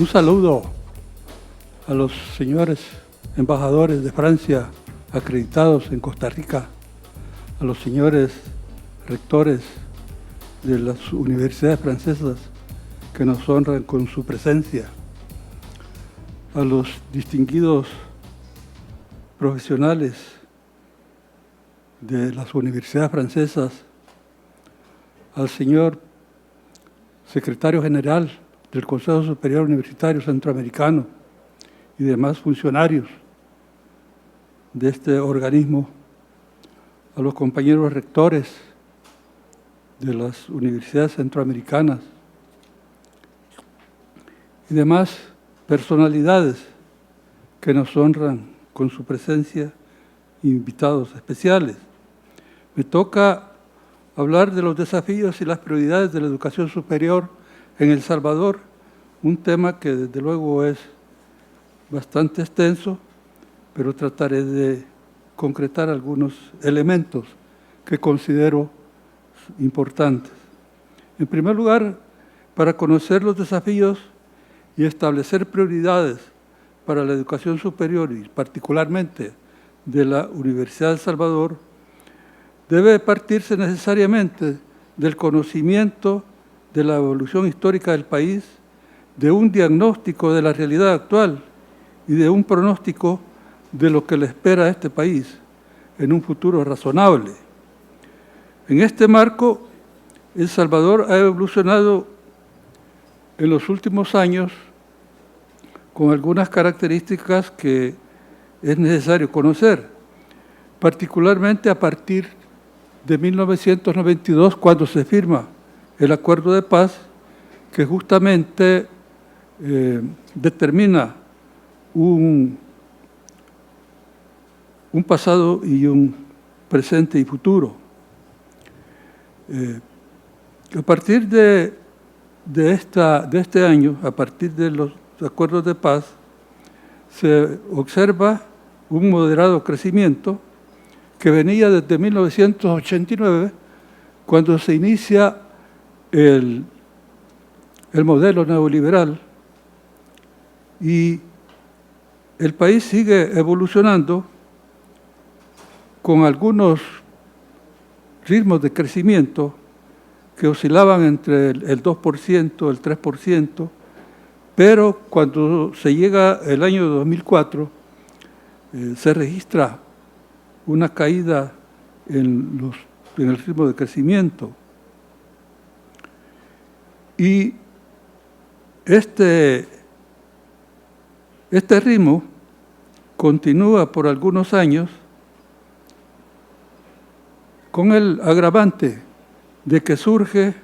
Un saludo a los señores embajadores de Francia acreditados en Costa Rica, a los señores rectores de las universidades francesas que nos honran con su presencia, a los distinguidos profesionales de las universidades francesas, al señor secretario general del Consejo Superior Universitario Centroamericano y demás funcionarios de este organismo, a los compañeros rectores de las universidades centroamericanas y demás personalidades que nos honran con su presencia, invitados especiales. Me toca hablar de los desafíos y las prioridades de la educación superior en El Salvador, un tema que desde luego es bastante extenso, pero trataré de concretar algunos elementos que considero importantes. En primer lugar, para conocer los desafíos y establecer prioridades para la educación superior y particularmente de la Universidad de El Salvador, debe partirse necesariamente del conocimiento de la evolución histórica del país, de un diagnóstico de la realidad actual y de un pronóstico de lo que le espera a este país en un futuro razonable. En este marco, El Salvador ha evolucionado en los últimos años con algunas características que es necesario conocer, particularmente a partir de 1992, cuando se firma el Acuerdo de Paz, que justamente determina un pasado y un presente y futuro. A partir de este año, a partir de los acuerdos de paz, se observa un moderado crecimiento que venía desde 1989, cuando se inicia el modelo neoliberal, y el país sigue evolucionando con algunos ritmos de crecimiento que oscilaban entre el 2%, el 3%, pero cuando se llega el año 2004, se registra una caída en el ritmo de crecimiento. Y este ritmo continúa por algunos años con el agravante de que surge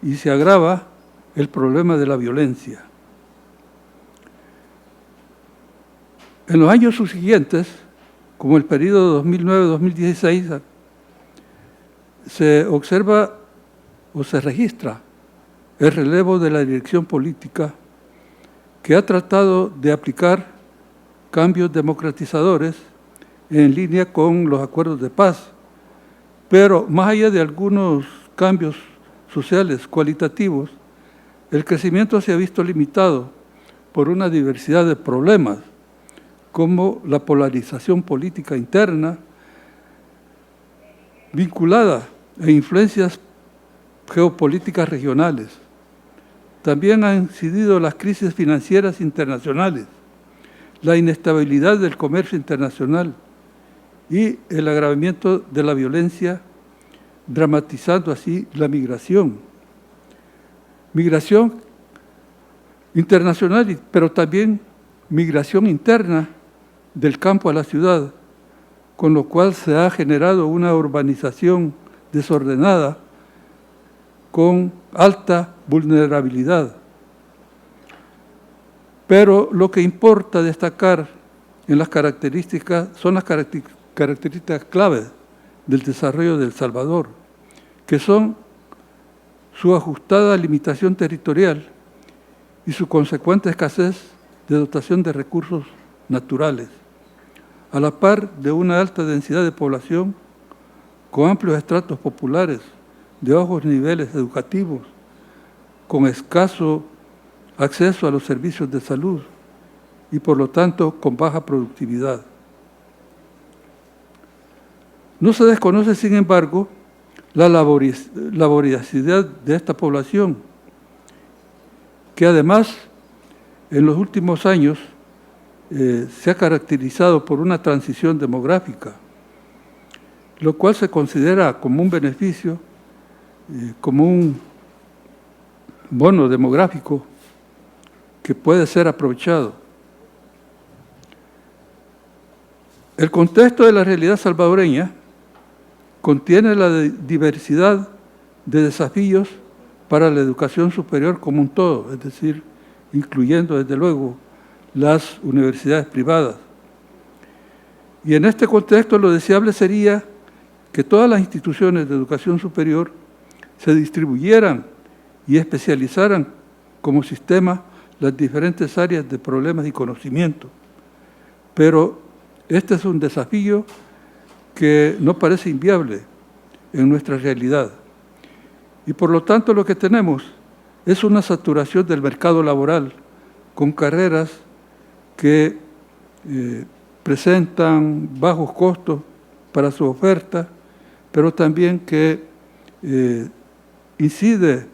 y se agrava el problema de la violencia. En los años subsiguientes, como el periodo 2009-2016, se observa o se registra el relevo de la dirección política que ha tratado de aplicar cambios democratizadores en línea con los acuerdos de paz, pero más allá de algunos cambios sociales cualitativos, el crecimiento se ha visto limitado por una diversidad de problemas, como la polarización política interna, vinculada a influencias geopolíticas regionales. También han incidido las crisis financieras internacionales, la inestabilidad del comercio internacional y el agravamiento de la violencia, dramatizando así la migración. Migración internacional, pero también migración interna del campo a la ciudad, con lo cual se ha generado una urbanización desordenada con alta vulnerabilidad. Pero lo que importa destacar en las características son las características claves del desarrollo de El Salvador, que son su ajustada limitación territorial y su consecuente escasez de dotación de recursos naturales, a la par de una alta densidad de población con amplios estratos populares de bajos niveles educativos, con escaso acceso a los servicios de salud y, por lo tanto, con baja productividad. No se desconoce, sin embargo, la laboriosidad de esta población, que además, en los últimos años, se ha caracterizado por una transición demográfica, lo cual se considera como un beneficio, como un bono demográfico que puede ser aprovechado. El contexto de la realidad salvadoreña contiene la diversidad de desafíos para la educación superior como un todo, es decir, incluyendo desde luego las universidades privadas. Y en este contexto lo deseable sería que todas las instituciones de educación superior se distribuyeran y especializaran como sistema las diferentes áreas de problemas y conocimiento. Pero este es un desafío que no parece inviable en nuestra realidad. Y por lo tanto lo que tenemos es una saturación del mercado laboral con carreras que presentan bajos costos para su oferta, pero también que incide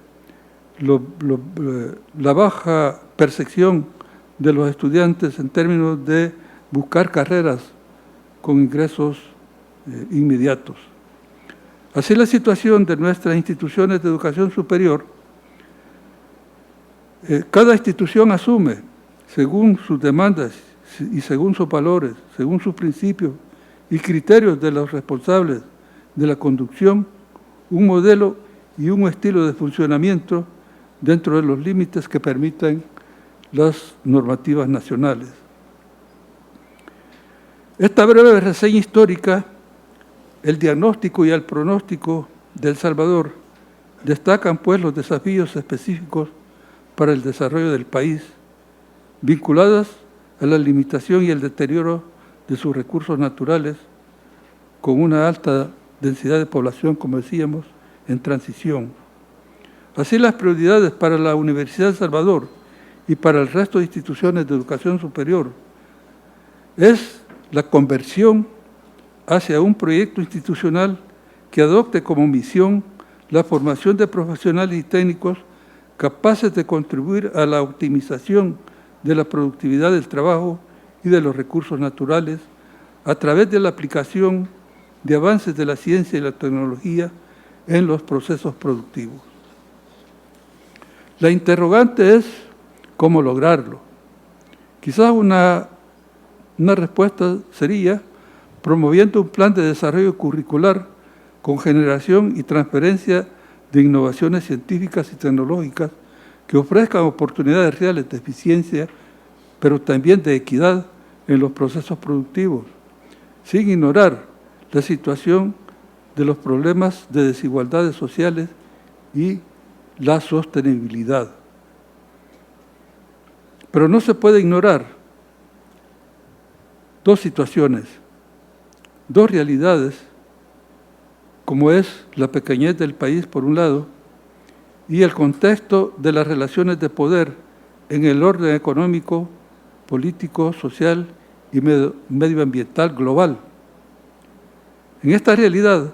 la baja percepción de los estudiantes en términos de buscar carreras con ingresos inmediatos. Así, la situación de nuestras instituciones de educación superior, cada institución asume, según sus demandas y según sus valores, según sus principios y criterios de los responsables de la conducción, un modelo y un estilo de funcionamiento dentro de los límites que permitan las normativas nacionales. Esta breve reseña histórica, el diagnóstico y el pronóstico de El Salvador destacan pues los desafíos específicos para el desarrollo del país, vinculados a la limitación y el deterioro de sus recursos naturales, con una alta densidad de población, como decíamos, en transición. Así, las prioridades para la Universidad de El Salvador y para el resto de instituciones de educación superior es la conversión hacia un proyecto institucional que adopte como misión la formación de profesionales y técnicos capaces de contribuir a la optimización de la productividad del trabajo y de los recursos naturales a través de la aplicación de avances de la ciencia y la tecnología en los procesos productivos. La interrogante es cómo lograrlo. Quizás una respuesta sería promoviendo un plan de desarrollo curricular con generación y transferencia de innovaciones científicas y tecnológicas que ofrezcan oportunidades reales de eficiencia, pero también de equidad en los procesos productivos, sin ignorar la situación de los problemas de desigualdades sociales y la sostenibilidad. Pero no se puede ignorar dos situaciones, dos realidades, como es la pequeñez del país por un lado y el contexto de las relaciones de poder en el orden económico, político, social y medioambiental global. En esta realidad,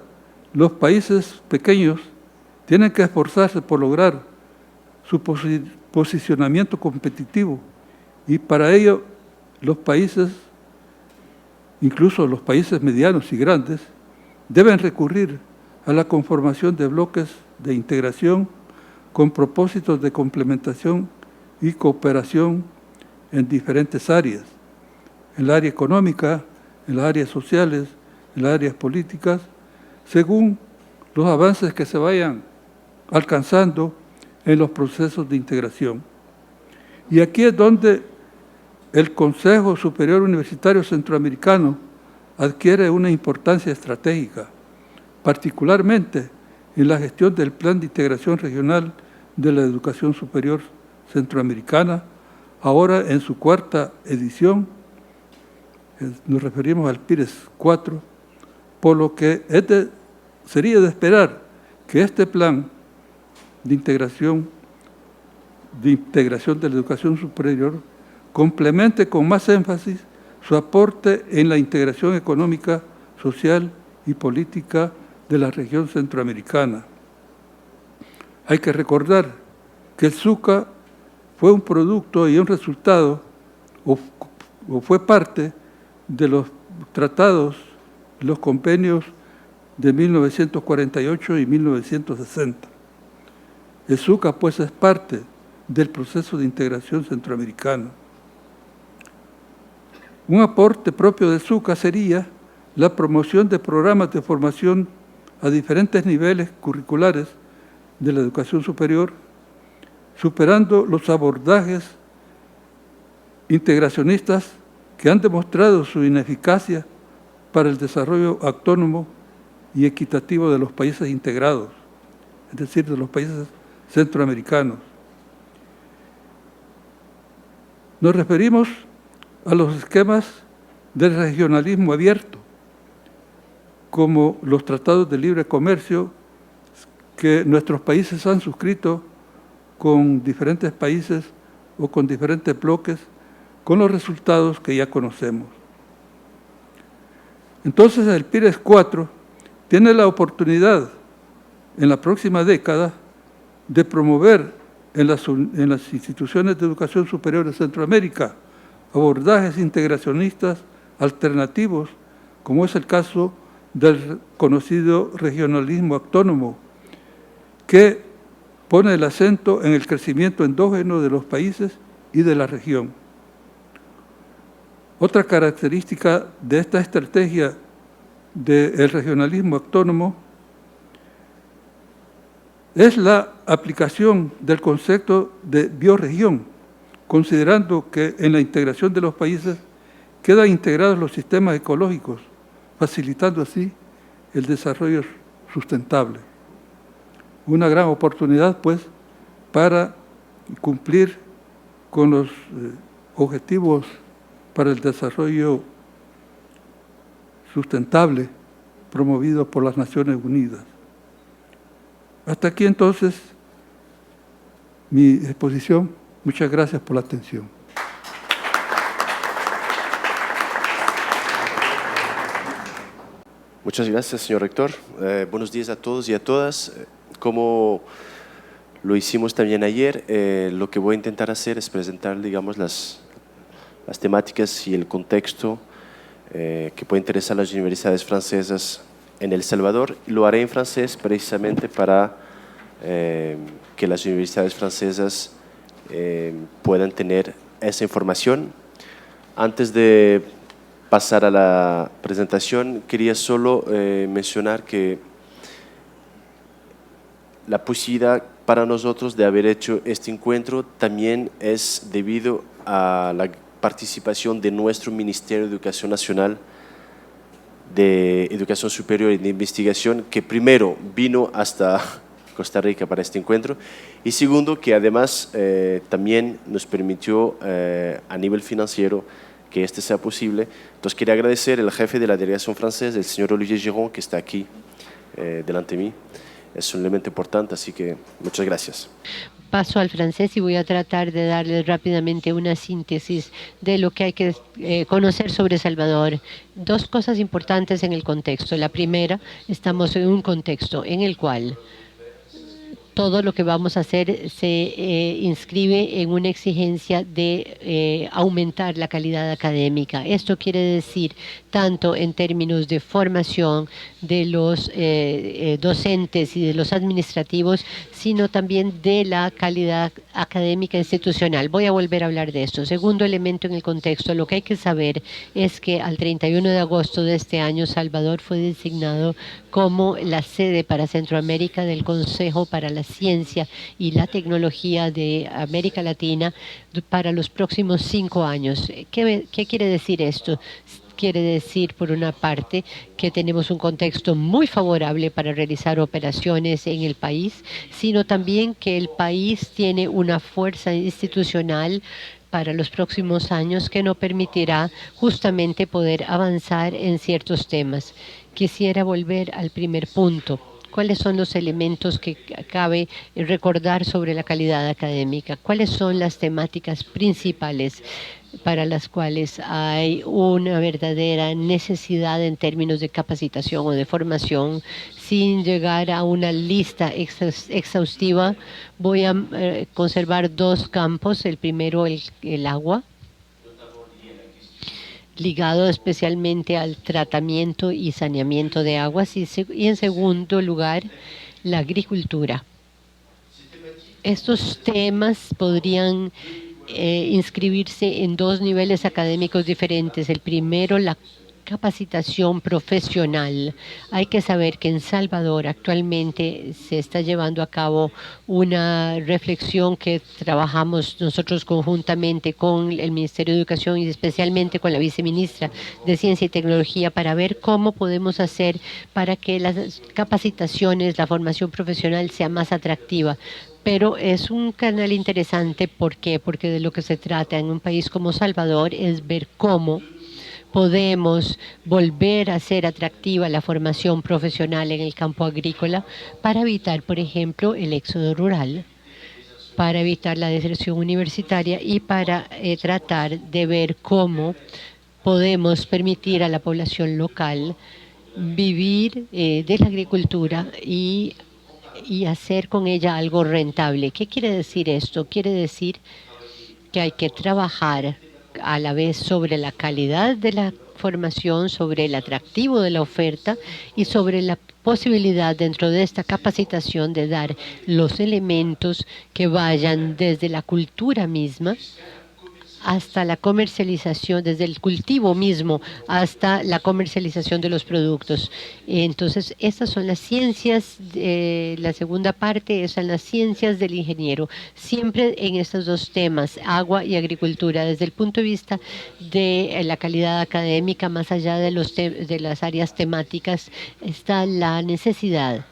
los países pequeños tienen que esforzarse por lograr su posicionamiento competitivo y para ello los países, incluso los países medianos y grandes, deben recurrir a la conformación de bloques de integración con propósitos de complementación y cooperación en diferentes áreas, en el área económica, en las áreas sociales, en las áreas políticas, según los avances que se vayan alcanzando en los procesos de integración. Y aquí es donde el Consejo Superior Universitario Centroamericano adquiere una importancia estratégica, particularmente en la gestión del Plan de Integración Regional de la Educación Superior Centroamericana, ahora en su cuarta edición, nos referimos al PIRES 4, por lo que sería de esperar que este plan de integración de integración de la educación superior complemente con más énfasis su aporte en la integración económica, social y política de la región centroamericana. Hay que recordar que el ZUCA fue un producto y un resultado, o fue parte de los tratados, los convenios de 1948 y 1960. El ZUCA, pues, es parte del proceso de integración centroamericano. Un aporte propio del ZUCA sería la promoción de programas de formación a diferentes niveles curriculares de la educación superior, superando los abordajes integracionistas que han demostrado su ineficacia para el desarrollo autónomo y equitativo de los países integrados, es decir, de los países centroamericanos. Nos referimos a los esquemas del regionalismo abierto, como los tratados de libre comercio que nuestros países han suscrito con diferentes países o con diferentes bloques, con los resultados que ya conocemos. Entonces, el PIRES 4 tiene la oportunidad en la próxima década de promover en las instituciones de educación superior de Centroamérica abordajes integracionistas alternativos, como es el caso del conocido regionalismo autónomo, que pone el acento en el crecimiento endógeno de los países y de la región. Otra característica de esta estrategia del regionalismo autónomo es la aplicación del concepto de bioregión, considerando que en la integración de los países quedan integrados los sistemas ecológicos, facilitando así el desarrollo sustentable. Una gran oportunidad, pues, para cumplir con los objetivos para el desarrollo sustentable promovido por las Naciones Unidas. Hasta aquí, entonces, mi exposición. Muchas gracias por la atención. Muchas gracias, señor rector. Buenos días a todos y a todas. Como lo hicimos también ayer, lo que voy a intentar hacer es presentar, digamos, las temáticas y el contexto que puede interesar a las universidades francesas en El Salvador. Lo haré en francés precisamente para que las universidades francesas puedan tener esa información. Antes de pasar a la presentación, quería solo mencionar que la posibilidad para nosotros de haber hecho este encuentro también es debido a la participación de nuestro Ministerio de Educación Nacional, de Educación Superior y de Investigación, que primero vino hasta Costa Rica para este encuentro, y segundo, que además también nos permitió a nivel financiero que este sea posible. Entonces quería agradecer al jefe de la delegación francesa, el señor Olivier Giron, que está aquí delante de mí. Es un elemento importante, así que muchas gracias. Paso al francés y voy a tratar de darles rápidamente una síntesis de lo que hay que conocer sobre Salvador. Dos cosas importantes en el contexto. La primera, estamos en un contexto en el cual todo lo que vamos a hacer se inscribe en una exigencia de aumentar la calidad académica. Esto quiere decir tanto en términos de formación de los docentes y de los administrativos, sino también de la calidad académica institucional. Voy a volver a hablar de esto. Segundo elemento en el contexto, lo que hay que saber es que al 31 de agosto de este año, Salvador fue designado como la sede para Centroamérica del Consejo para la Ciencia y la Tecnología de América Latina para los próximos 5 años. ¿Qué quiere decir esto? Quiere decir, por una parte, que tenemos un contexto muy favorable para realizar operaciones en el país, sino también que el país tiene una fuerza institucional para los próximos años que nos permitirá justamente poder avanzar en ciertos temas. Quisiera volver al primer punto. ¿Cuáles son los elementos que cabe recordar sobre la calidad académica? ¿Cuáles son las temáticas principales para las cuales hay una verdadera necesidad en términos de capacitación o de formación? Sin llegar a una lista exhaustiva, voy a conservar dos campos. El primero, el agua, ligado especialmente al tratamiento y saneamiento de aguas, y en segundo lugar, la agricultura. Estos temas podrían inscribirse en dos niveles académicos diferentes. El primero, la capacitación profesional. Hay que saber que en Salvador actualmente se está llevando a cabo una reflexión que trabajamos nosotros conjuntamente con el Ministerio de Educación y especialmente con la viceministra de Ciencia y Tecnología para ver cómo podemos hacer para que las capacitaciones, la formación profesional sea más atractiva. Pero es un canal interesante. ¿Por qué? Porque de lo que se trata en un país como Salvador es ver cómo podemos volver a ser atractiva la formación profesional en el campo agrícola para evitar, por ejemplo, el éxodo rural, para evitar la deserción universitaria y para tratar de ver cómo podemos permitir a la población local vivir de la agricultura y hacer con ella algo rentable. ¿Qué quiere decir esto? Quiere decir que hay que trabajar a la vez sobre la calidad de la formación, sobre el atractivo de la oferta y sobre la posibilidad dentro de esta capacitación de dar los elementos que vayan desde la cultura misma hasta la comercialización, desde el cultivo mismo hasta la comercialización de los productos. Entonces, estas son las ciencias, la segunda parte son las ciencias del ingeniero, siempre en estos dos temas, agua y agricultura, desde el punto de vista de la calidad académica, más allá de las áreas temáticas, está la necesidad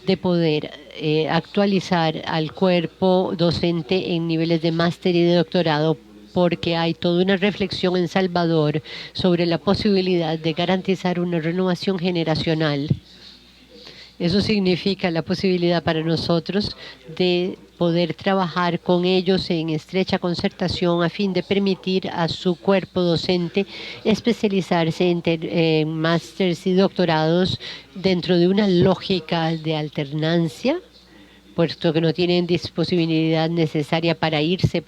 de poder actualizar al cuerpo docente en niveles de máster y de doctorado, porque hay toda una reflexión en Salvador sobre la posibilidad de garantizar una renovación generacional. Eso significa la posibilidad para nosotros de poder trabajar con ellos en estrecha concertación a fin de permitir a su cuerpo docente especializarse en másters y doctorados dentro de una lógica de alternancia, puesto que no tienen disponibilidad necesaria para irse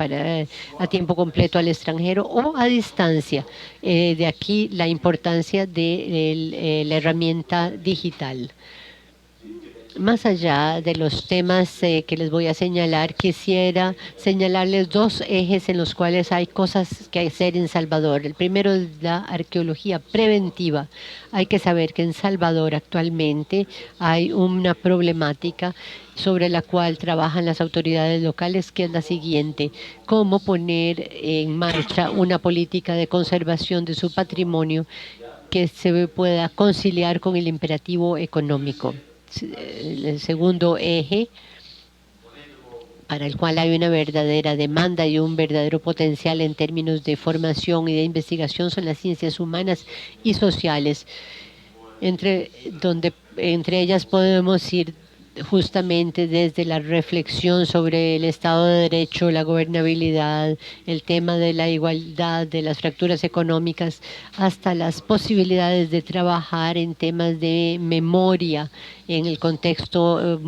a tiempo completo al extranjero o a distancia. De aquí la importancia de la herramienta digital. Más allá de los temas que les voy a señalar, quisiera señalarles dos ejes en los cuales hay cosas que hacer en Salvador. El primero es la arqueología preventiva. Hay que saber que en Salvador actualmente hay una problemática sobre la cual trabajan las autoridades locales, que es la siguiente: cómo poner en marcha una política de conservación de su patrimonio que se pueda conciliar con el imperativo económico. El segundo eje, para el cual hay una verdadera demanda y un verdadero potencial en términos de formación y de investigación, son las ciencias humanas y sociales, entre ellas podemos ir justamente desde la reflexión sobre el Estado de Derecho, la gobernabilidad, el tema de la igualdad, de las fracturas económicas, hasta las posibilidades de trabajar en temas de memoria en el contexto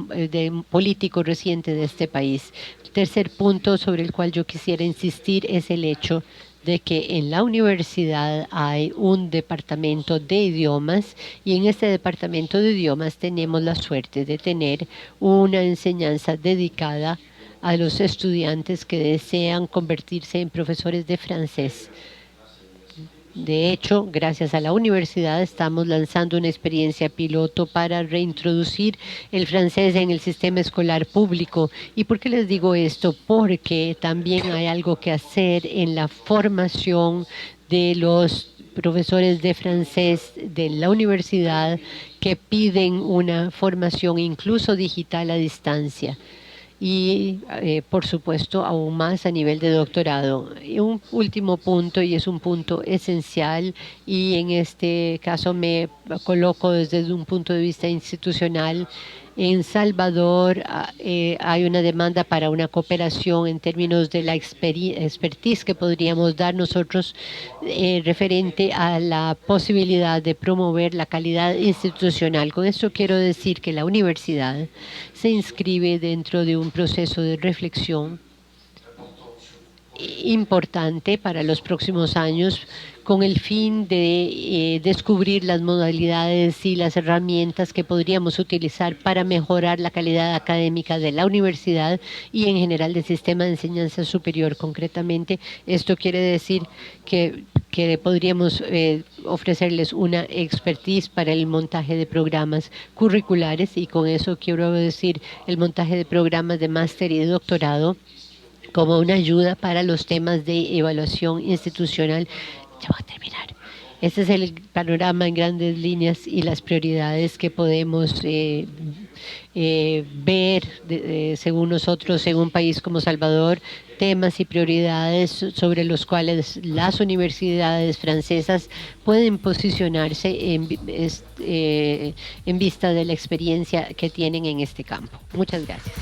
político reciente de este país. El tercer punto sobre el cual yo quisiera insistir es el hecho de que en la universidad hay un departamento de idiomas y en este departamento de idiomas tenemos la suerte de tener una enseñanza dedicada a los estudiantes que desean convertirse en profesores de francés. De hecho, gracias a la universidad estamos lanzando una experiencia piloto para reintroducir el francés en el sistema escolar público. ¿Y por qué les digo esto? Porque también hay algo que hacer en la formación de los profesores de francés de la universidad, que piden una formación incluso digital a distancia. Y, por supuesto, aún más a nivel de doctorado. Y un último punto, y es un punto esencial, y en este caso me coloco desde un punto de vista institucional, En Salvador hay una demanda para una cooperación en términos de la expertise que podríamos dar nosotros referente a la posibilidad de promover la calidad institucional. Con esto quiero decir que la universidad se inscribe dentro de un proceso de reflexión importante para los próximos años con el fin de descubrir las modalidades y las herramientas que podríamos utilizar para mejorar la calidad académica de la universidad y en general del sistema de enseñanza superior. Concretamente, esto quiere decir que podríamos ofrecerles una expertise para el montaje de programas curriculares, y con eso quiero decir el montaje de programas de máster y de doctorado como una ayuda para los temas de evaluación institucional. Ya voy a terminar. Este es el panorama en grandes líneas y las prioridades que podemos ver según nosotros en un país como Salvador, temas y prioridades sobre los cuales las universidades francesas pueden posicionarse en vista de la experiencia que tienen en este campo. Muchas gracias.